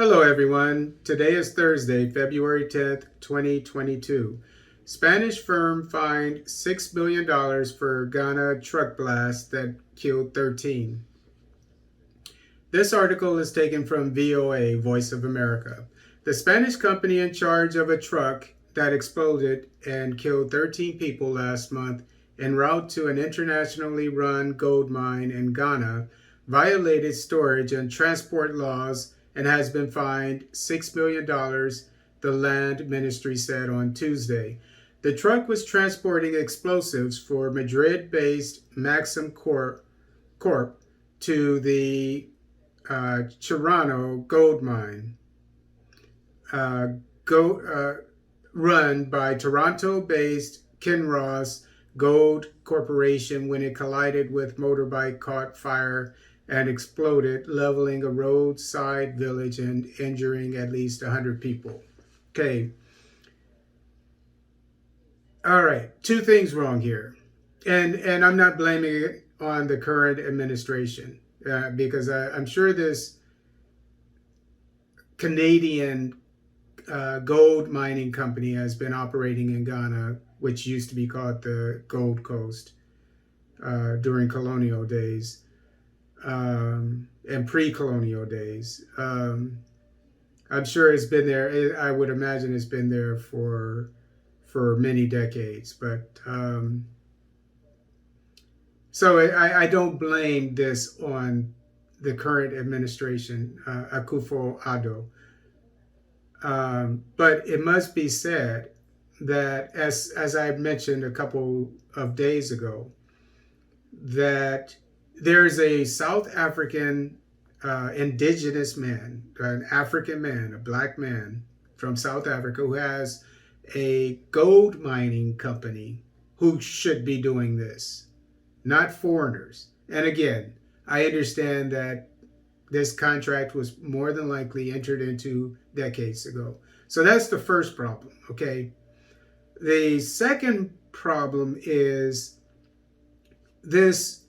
Hello, everyone. Today is Thursday, February 10th, 2022. Spanish firm fined $6 billion for Ghana truck blast that killed 13. This article is taken from VOA, Voice of America. The Spanish company in charge of a truck that exploded and killed 13 people last month en route to an internationally run gold mine in Ghana violated storage and transport laws and has been fined $6 million, the land ministry said on Tuesday. The truck was transporting explosives for Madrid-based Maxim Corp to the Chirano gold mine, uh, run by Toronto-based Kinross Gold Corporation when it collided with motorbike, caught fire, and exploded, leveling a roadside village and injuring at least 100 people. Okay. All right. Two things wrong here. And I'm not blaming it on the current administration because I'm sure this Canadian gold mining company has been operating in Ghana, which used to be called the Gold Coast during colonial days. And pre-colonial days. I'm sure it's been there. I would imagine it's been there for many decades. But so I don't blame this on the current administration, Akufo-Addo. But it must be said that, as I mentioned a couple of days ago, that there's a South African indigenous man, an African man, a black man from South Africa who has a gold mining company who should be doing this, not foreigners. And again, I understand that this contract was more than likely entered into decades ago. So that's the first problem, okay? The second problem is this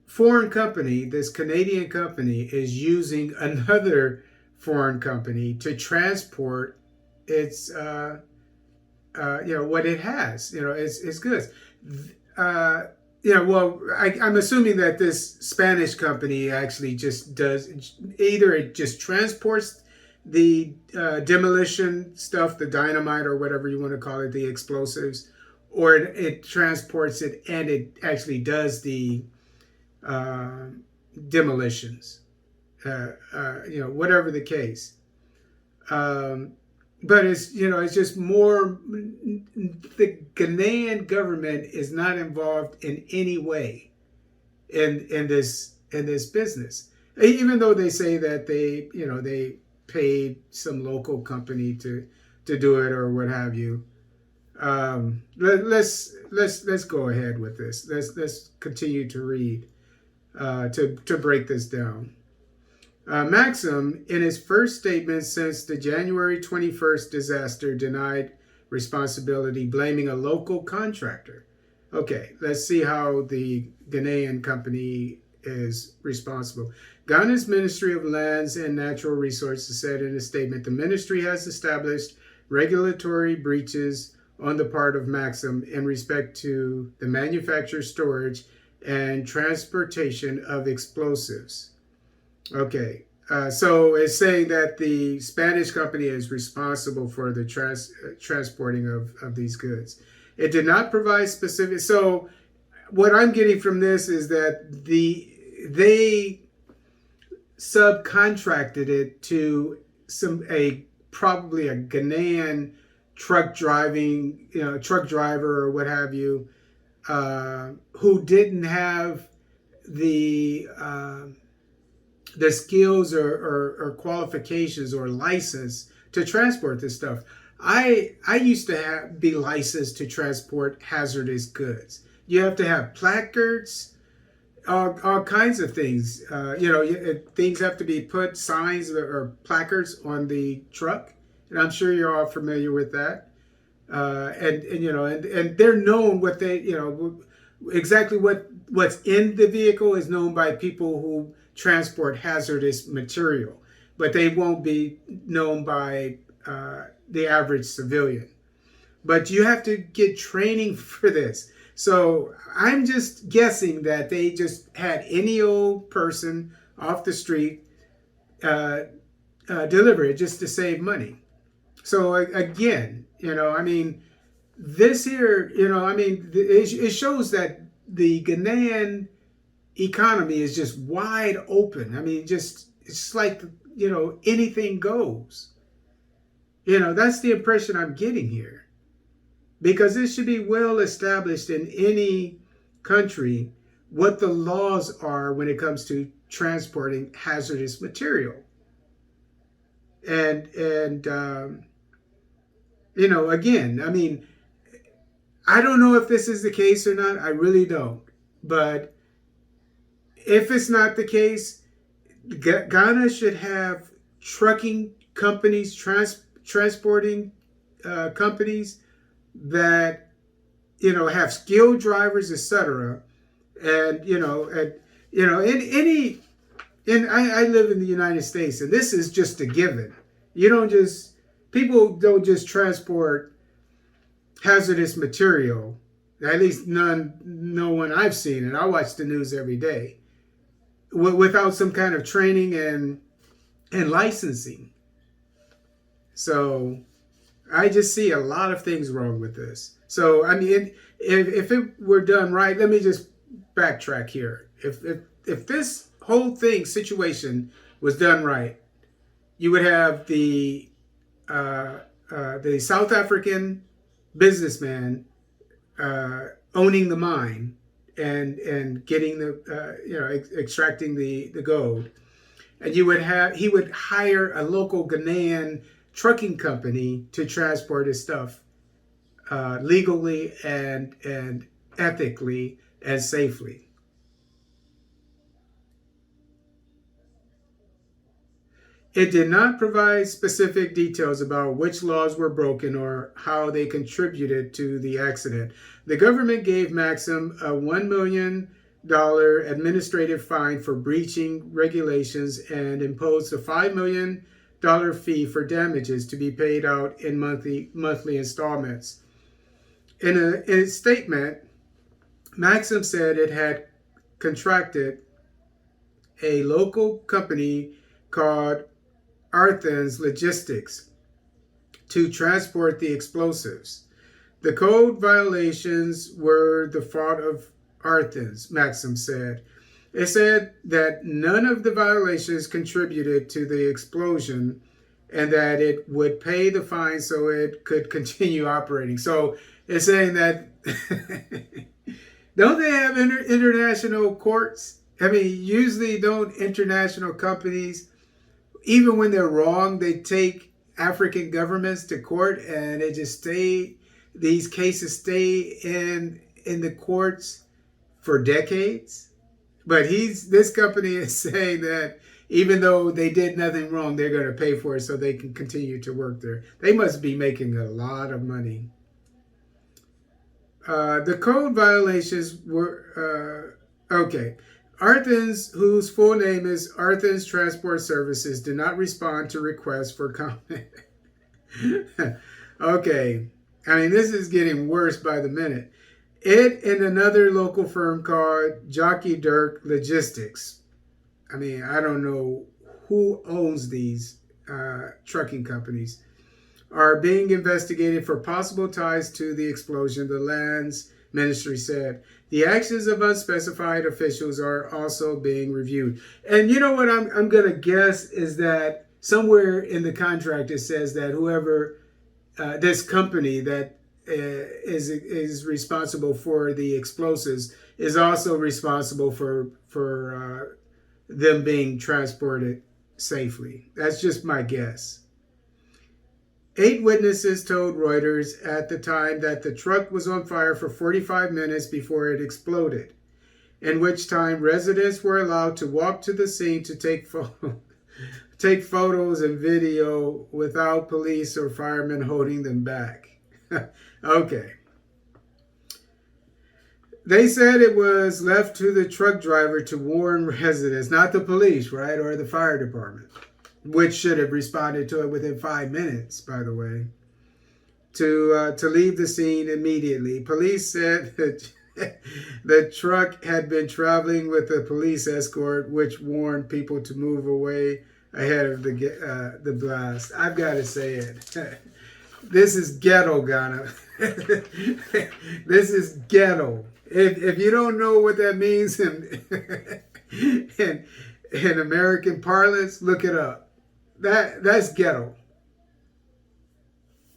foreign company, this Canadian company, is using another foreign company to transport its, what it has, its goods. I'm assuming that this Spanish company actually just does, either it just transports the demolition stuff, the dynamite or whatever you want to call it, the explosives, or it transports it and it actually does the demolitions, whatever the case. But it's just more, the Ghanaian government is not involved in any way in this business, even though they say that they paid some local company to do it or what have you. Let's go ahead with this. Let's continue to read to break this down. Maxim, in his first statement since the January 21st disaster, denied responsibility, blaming a local contractor. Okay, let's see how the Ghanaian company is responsible. Ghana's Ministry of Lands and Natural Resources said in a statement, the ministry has established regulatory breaches on the part of Maxim in respect to the manufacture, storage, and transportation of explosives. Okay, so it's saying that the Spanish company is responsible for the transporting of these goods. It did not provide specific. So what I'm getting from this is that they subcontracted it to probably a Ghanaian truck driver or what have you, who didn't have the skills or qualifications or license to transport this stuff. I used to be licensed to transport hazardous goods. You have to have placards, all kinds of things. Things have to be put, signs or placards on the truck, and I'm sure you're all familiar with that. And they're known what exactly what's in the vehicle is known by people who transport hazardous material. but they won't be known by the average civilian. But you have to get training for this. So I'm just guessing that they just had any old person off the street deliver it just to save money. So again, I mean, this here, I mean, it shows that the Ghanaian economy is just wide open. I mean, it's like, anything goes. That's the impression I'm getting here. Because it should be well established in any country what the laws are when it comes to transporting hazardous material. And again, I mean, I don't know if this is the case or not. I really don't. But if it's not the case, Ghana should have trucking companies, transporting companies that have skilled drivers, etc. And I live in the United States, and this is just a given. People don't just transport hazardous material. At least no one I've seen, and I watch the news every day, without some kind of training and licensing. So I just see a lot of things wrong with this. So I mean, if it were done right, let me just backtrack here. If this whole situation was done right, you would have the South African businessman owning the mine and getting extracting the gold, and he would hire a local Ghanaian trucking company to transport his stuff legally and ethically and safely. It did not provide specific details about which laws were broken or how they contributed to the accident. The government gave Maxim a $1 million administrative fine for breaching regulations and imposed a $5 million fee for damages to be paid out in monthly installments. In a statement, Maxim said it had contracted a local company called Arthens Logistics to transport the explosives. The code violations were the fault of Arthens, Maxim said. It said that none of the violations contributed to the explosion and that it would pay the fine so it could continue operating. So it's saying that don't they have international courts? I mean, usually don't international companies, even when they're wrong, they take African governments to court and these cases stay in the courts for decades. But this company is saying that even though they did nothing wrong, they're going to pay for it so they can continue to work there. They must be making a lot of money. The code violations were, okay. Arthens, whose full name is Arthens Transport Services, did not respond to requests for comment. Okay. I mean, this is getting worse by the minute. It and another local firm called Jockey Dirk Logistics. I mean, I don't know who owns these trucking companies, are being investigated for possible ties to the explosion, the Lands Ministry said. The actions of unspecified officials are also being reviewed. And you know what I'm going to guess is that somewhere in the contract it says that whoever, this company that is responsible for the explosives is also responsible for them being transported safely. That's just my guess. 8 witnesses told Reuters at the time that the truck was on fire for 45 minutes before it exploded, in which time residents were allowed to walk to the scene to take photos and video without police or firemen holding them back. Okay. They said it was left to the truck driver to warn residents, not the police, right, or the fire department. which should have responded to it within 5 minutes, by the way, to leave the scene immediately. Police said that the truck had been traveling with a police escort, which warned people to move away ahead of the blast. I've got to say it. This is ghetto, Ghana. This is ghetto. If you don't know what that means in American parlance, look it up. That's ghetto.